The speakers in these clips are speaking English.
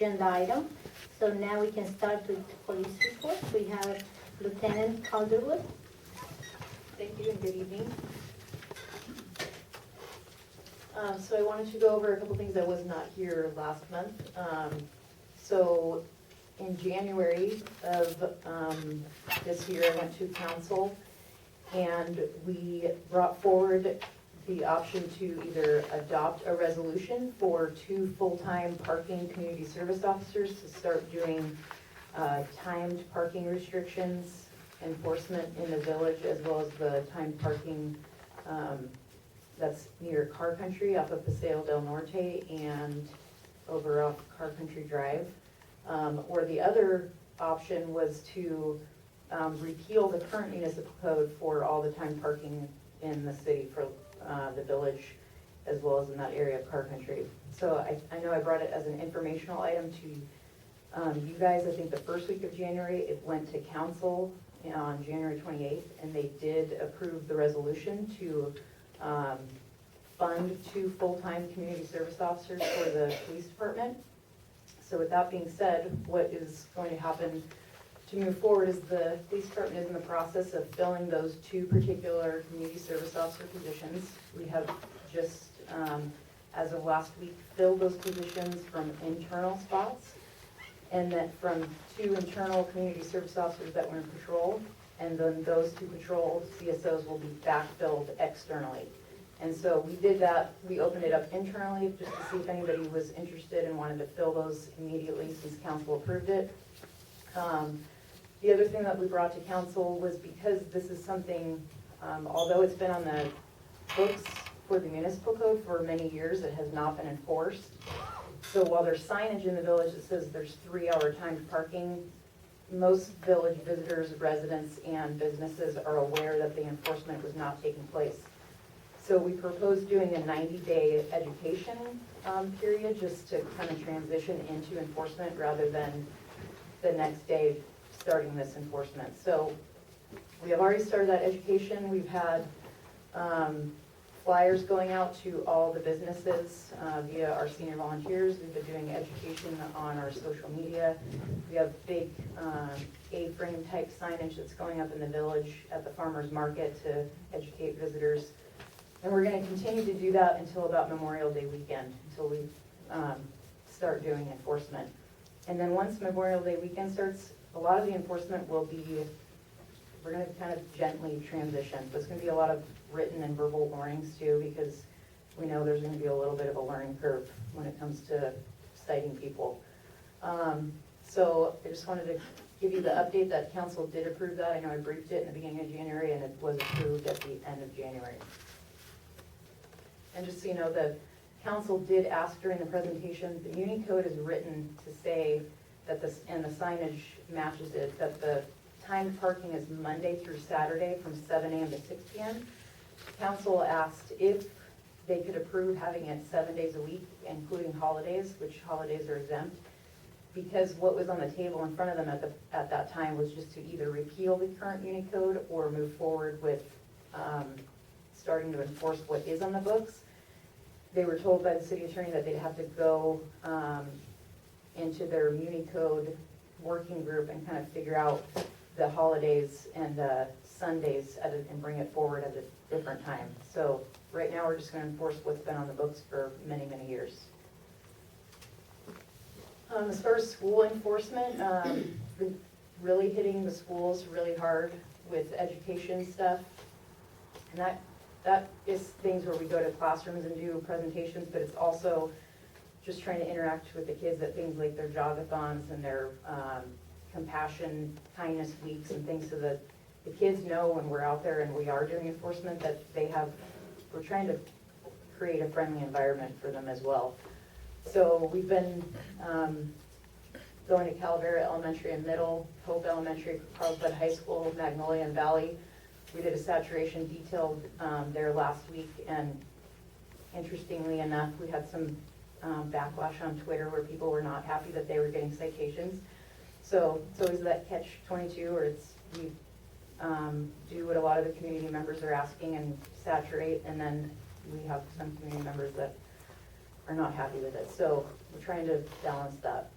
agenda item. So now we can start with police reports. We have Lieutenant Calderwood. Thank you and good evening. So I wanted to go over a couple things I was not here last month. So in January of this year, I went to council and we brought forward the option to either adopt a resolution for 2 full-time parking community service officers to start doing timed parking restrictions enforcement in the village, as well as the timed parking that's near Car Country off of Paseo del Norte and over off Car Country Drive. Or the other option was to repeal the current municipal code for all the timed parking in the city for the village, as well as in that area of Car Country. So I know I brought it as an informational item to you guys. I think the first week of January, it went to council on January 28th, and they did approve the resolution to fund 2 full-time community service officers for the police department. So with that being said, what is going to happen to move forward is the police department is in the process of filling those 2 particular community service officer positions. We have just, as of last week, filled those positions from internal spots, and that from 2 internal community service officers that were in patrol, and then those 2 patrol CSOs will be backfilled externally. And so we did that. We opened it up internally just to see if anybody was interested and wanted to fill those immediately since council approved it. The other thing that we brought to council was because this is something, although it's been on the books for the municipal code for many years, it has not been enforced. So while there's signage in the village that says there's 3-hour timed parking, most village visitors, residents, and businesses are aware that the enforcement was not taking place. So we proposed doing a 90-day education period just to kind of transition into enforcement rather than the next day starting this enforcement. So we have already started that education. We've had flyers going out to all the businesses via our senior volunteers. We've been doing education on our social media. We have big A-frame type signage that's going up in the village at the farmer's market to educate visitors. And we're going to continue to do that until about Memorial Day weekend, until we start doing enforcement. And then once Memorial Day weekend starts, a lot of the enforcement will be, we're going to kind of gently transition. So it's going to be a lot of written and verbal warnings too, because we know there's going to be a little bit of a learning curve when it comes to citing people. So I just wanted to give you the update that council did approve that. I know I briefed it in the beginning of January and it was approved at the end of January. And just so you know, the council did ask during the presentation, the Muni Code is written to say that this, and the signage matches it, that the timed parking is Monday through Saturday from 7 a.m. to 6 p.m. Council asked if they could approve having it 7 days a week, including holidays, which holidays are exempt, because what was on the table in front of them at that time was just to either repeal the current Muni Code or move forward with starting to enforce what is on the books. They were told by the city attorney that they'd have to go into their Muni Code working group and kind of figure out the holidays and Sundays and bring it forward at a different time. So right now we're just going to enforce what's been on the books for many, many years. As far as school enforcement, really hitting the schools really hard with education stuff. And that is things where we go to classrooms and do presentations, but it's also just trying to interact with the kids at things like their jogathons and their compassion, kindness weeks and things, so that the kids know when we're out there and we are doing enforcement that we're trying to create a friendly environment for them as well. So we've been going to Calavera Elementary and Middle, Hope Elementary, Carlsbad High School, Magnolia and Valley. We did a saturation detail there last week, and interestingly enough, we had some backlash on Twitter where people were not happy that they were getting citations. So it's always that catch-22, or we do what a lot of the community members are asking and saturate, and then we have some community members that are not happy with it. So we're trying to balance that.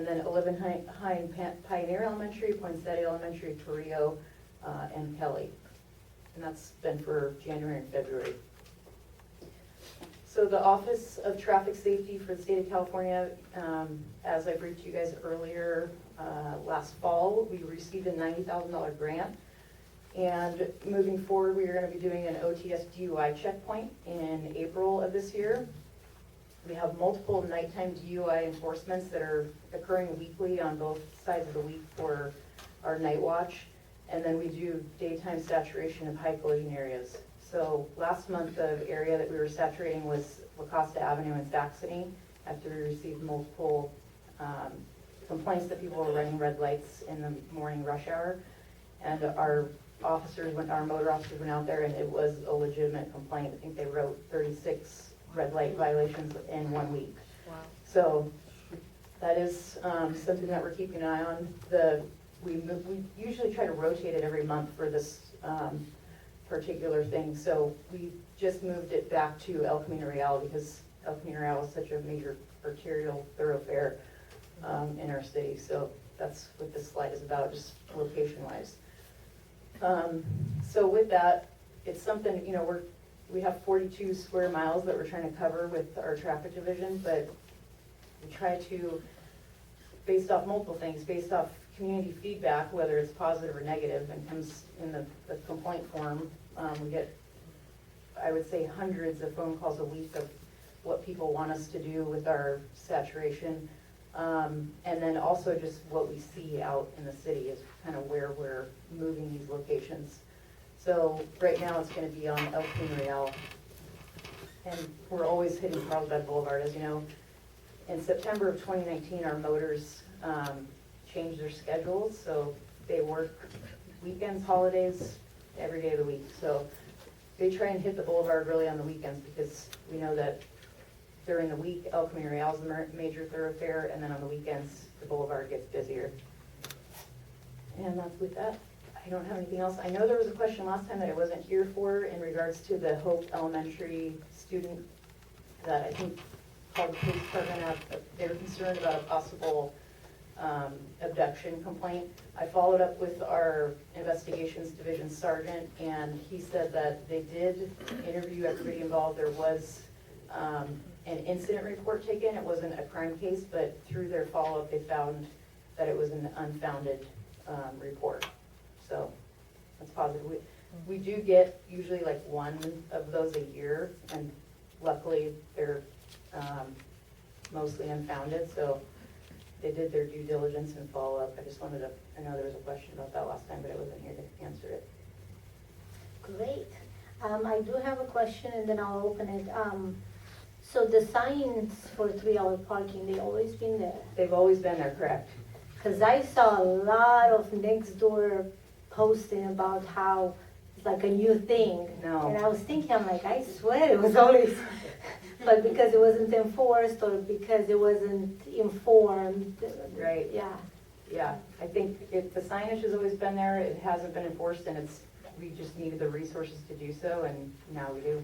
then 11 Pioneer Elementary, Poinsettia Elementary, Torrio, and Kelly. And that's been for January and February. So the Office of Traffic Safety for the state of California, as I briefed you guys earlier, last fall, we received a $90,000 grant. And moving forward, we are going to be doing an OTS DUI checkpoint in April of this year. We have multiple nighttime DUI enforcements that are occurring weekly on both sides of the week for our night watch. And then we do daytime saturation of high collision areas. So last month, the area that we were saturating was La Costa Avenue in Saxony, after we received multiple complaints that people were running red lights in the morning rush hour. And our motor officers went out there, and it was a legitimate complaint. I think they wrote 36 red light violations in 1 week. Wow. So that is something that we're keeping an eye on. We usually try to rotate it every month for this particular thing. So we just moved it back to El Camino Real because El Camino Real is such a major arterial thoroughfare in our city. So that's what this slide is about, just location-wise. So with that, it's something, we have 42 square miles that we're trying to cover with our traffic division, but we try to, based off multiple things, based off community feedback, whether it's positive or negative, and comes in the complaint form. We get, I would say, hundreds of phone calls a week of what people want us to do with our saturation. And then also just what we see out in the city is kind of where we're moving these locations. So right now it's going to be on El Camino Real. And we're always hitting Carlsbad Boulevard, as you know. In September of 2019, our motors changed their schedules, so they work weekends, holidays, every day of the week. So they try and hit the boulevard really on the weekends because we know that during the week, El Camino Real is the major thoroughfare, and then on the weekends, the boulevard gets busier. And that's with that. I don't have anything else. I know there was a question last time that I wasn't here for in regards to the Hope Elementary student that I think called the police department up. They were concerned about a possible abduction complaint. I followed up with our investigations division sergeant, and he said that they did interview everybody involved. There was an incident report taken. It wasn't a crime case, but through their follow-up, they found that it was an unfounded report. So that's positive. We do get usually like one of those a year, and luckily they're mostly unfounded. So they did their due diligence and follow-up. I know there was a question about that last time, but I wasn't here to answer it. Great. I do have a question, and then I'll open it. So the signs for 3-hour parking, they always been there? They've always been there, correct? Because I saw a lot of next door posting about how it's like a new thing. No. And I was thinking, I'm like, I swear it was always, but because it wasn't enforced or because it wasn't informed. Right. Yeah. Yeah, I think the signage has always been there. It hasn't been enforced, and we just needed the resources to do so, and now we do.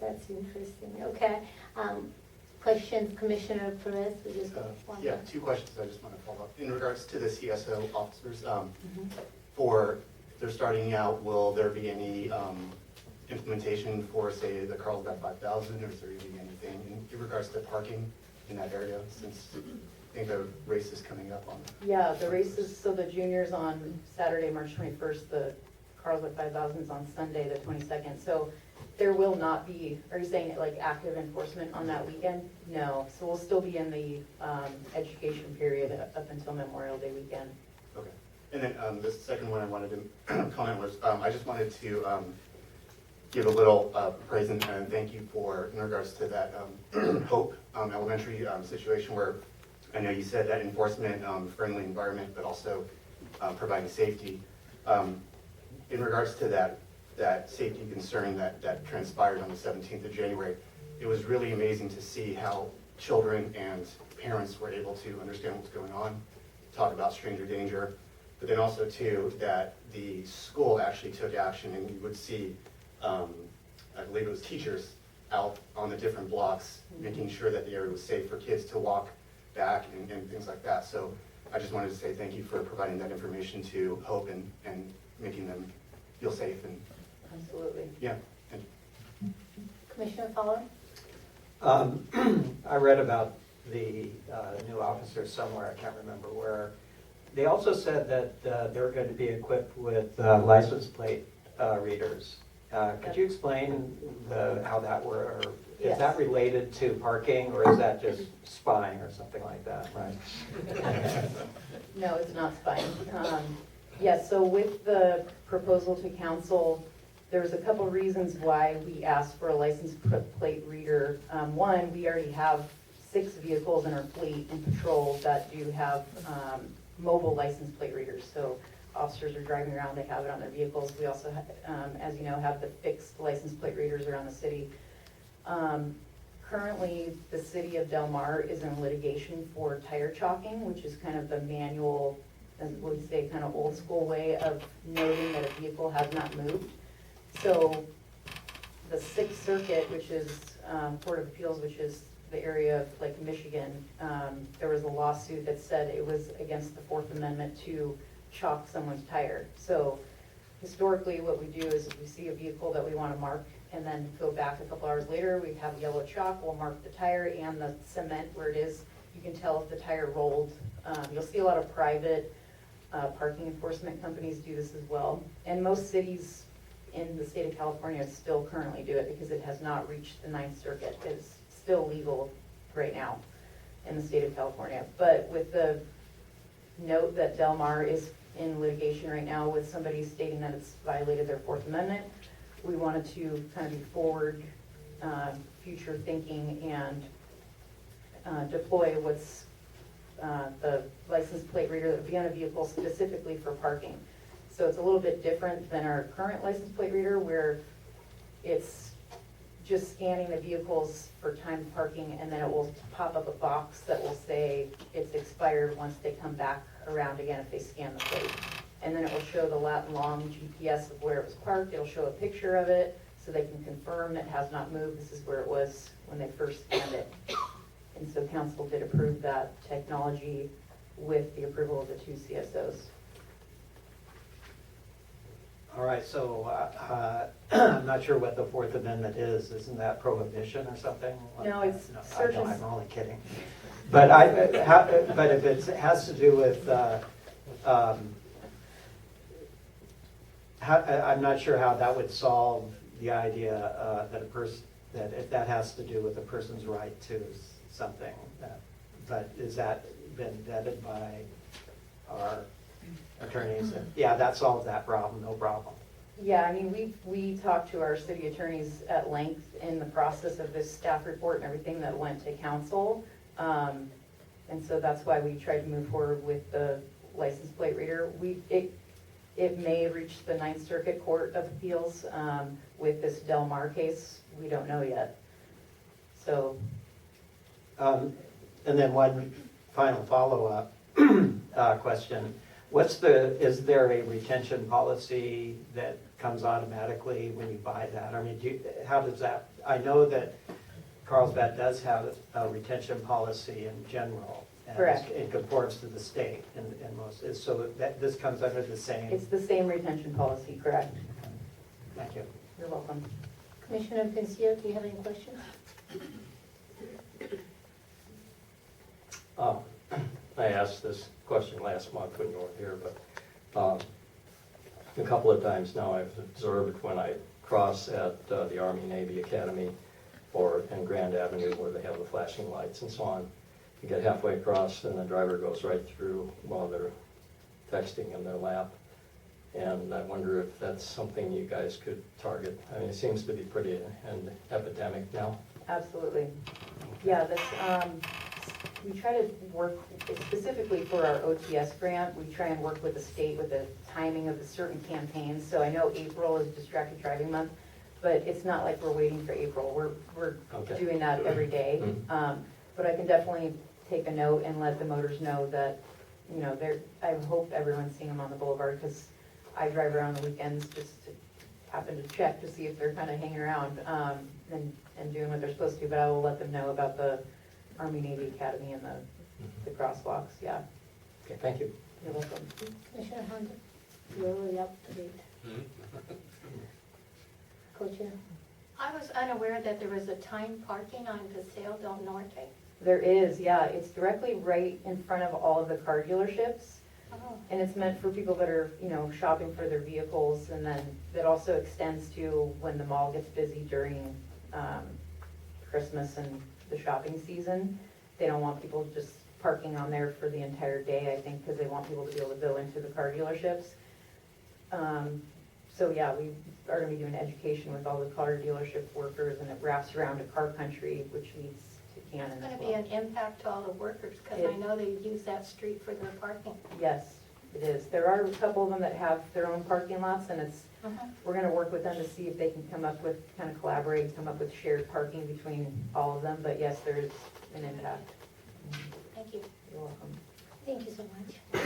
That's interesting. Okay. Questions, Commissioner Perez? We just got one. Yeah, 2 questions I just want to follow up. In regards to the CSO officers, Mm-hmm. for if they're starting out, will there be any implementation for, say, the Carlsbad 5000, or is there even anything in regards to parking in that area, since I think the race is coming up on? Yeah, the races, so the juniors on Saturday, March 21st, the Carlsbad 5000 is on Sunday, the 22nd. So there will not be, are you saying like active enforcement on that weekend? No, so we'll still be in the education period up until Memorial Day weekend. Okay. And then the second one I wanted to comment was, I just wanted to give a little praise and thank you for, in regards to that Hope Elementary situation, where I know you said that enforcement, friendly environment, but also providing safety. In regards to that safety concern that transpired on the 17th of January, it was really amazing to see how children and parents were able to understand what's going on, talk about stranger danger, but then also too that the school actually took action, and you would see, I believe it was teachers out on the different blocks, making sure that the area was safe for kids to walk back and things like that. So I just wanted to say thank you for providing that information to Hope and making them feel safe and, Absolutely. yeah. Thank you. Commissioner Fowler? I read about the new officers somewhere, I can't remember where. They also said that they were going to be equipped with license plate readers. Could you explain how that works? Yes. Is that related to parking, or is that just spying or something like that, right? No, it's not spying. Yes, so with the proposal to council, there's a couple reasons why we asked for a license plate reader. One, we already have 6 vehicles in our fleet and patrol that do have mobile license plate readers. So officers are driving around, they have it on their vehicles. We also, as you know, have the fixed license plate readers around the city. Currently, the city of Del Mar is in litigation for tire chalking, which is kind of the manual, and what we say, kind of old school way of noting that a vehicle has not moved. So the 6th Circuit, which is Court of Appeals, which is the area of Lake Michigan, there was a lawsuit that said it was against the 4th Amendment to chalk someone's tire. So historically, what we do is if we see a vehicle that we want to mark and then go back a couple hours later, we have yellow chalk, we'll mark the tire and the cement where it is. You can tell if the tire rolled. You'll see a lot of private parking enforcement companies do this as well. And most cities in the state of California still currently do it because it has not reached the 9th Circuit. It's still legal right now in the state of California. But with the note that Del Mar is in litigation right now with somebody stating that it's violated their 4th Amendment, we wanted to kind of be forward, future thinking and deploy what's the license plate reader that would be on a vehicle specifically for parking. So it's a little bit different than our current license plate reader where it's just scanning the vehicles for timed parking and then it will pop up a box that will say it's expired once they come back around again if they scan the plate. And then it will show the lat and long GPS of where it was parked. It'll show a picture of it so they can confirm it has not moved. This is where it was when they first scanned it. And so council did approve that technology with the approval of the 2 CSOs. All right, so I'm not sure what the 4th Amendment is. Isn't that prohibition or something? No, it's No, search and I'm only kidding. But but if it has to do with, I'm not sure how that would solve the idea that if that has to do with a person's right to something. But is that been vetted by our attorneys? Yeah, that solves that problem, no problem. Yeah, I mean, we talked to our city attorneys at length in the process of this staff report and everything that went to council. And so that's why we tried to move forward with the license plate reader. It may reach the 9th Circuit Court of Appeals with this Del Mar case. We don't know yet. So. And then one final follow-up question. Is there a retention policy that comes automatically when you buy that? I mean, how does that, I know that Carlsbad does have a retention policy in general. And Correct. It conforms to the state in most, so this comes under the same. It's the same retention policy, correct? Thank you. You're welcome. Commissioner Pencia, do you have any questions? I asked this question last month when you weren't here, but a couple of times now I've observed when I cross at the Army-Navy Academy or in Grand Avenue where they have the flashing lights and so on. You get halfway across and the driver goes right through while they're texting in their lap. And I wonder if that's something you guys could target. I mean, it seems to be pretty an epidemic now. Absolutely. Yeah, that's, we try to work specifically for our OTS grant. We try and work with the state with the timing of the certain campaigns. So I know April is Distracted Driving Month, but it's not like we're waiting for April. We're Okay. doing that every day. But I can definitely take a note and let the motors know that, you know, I hope everyone's seeing them on the boulevard because I drive around the weekends just to happen to check to see if they're kind of hanging around and doing what they're supposed to. But I will let them know about the Army-Navy Academy and the the crosswalks, yeah. Okay, thank you. You're welcome. Commissioner Honda, you're really up to date. Co-chair? I was unaware that there was a time parking on Paseo del Norte. There is, yeah, it's directly right in front of all of the car dealerships. Oh, And it's meant for people that are, you know, shopping for their vehicles, and then that also extends to when the mall gets busy during Christmas and the shopping season. They don't want people just parking on there for the entire day, I think, because they want people to be able to go into the car dealerships. So yeah, we are gonna be doing education with all the car dealership workers, and it wraps around to Car Country, which leads to Cannon it's as gonna be well. an impact to all the workers, because I know they use that street for their parking. Yes, it is. There are a couple of them that have their own parking lots, and it's, we're gonna work with them to see if they can come up with, kind of collaborate, come up with shared parking between all of them, but yes, there is an impact. Thank you. You're welcome. Thank you so much.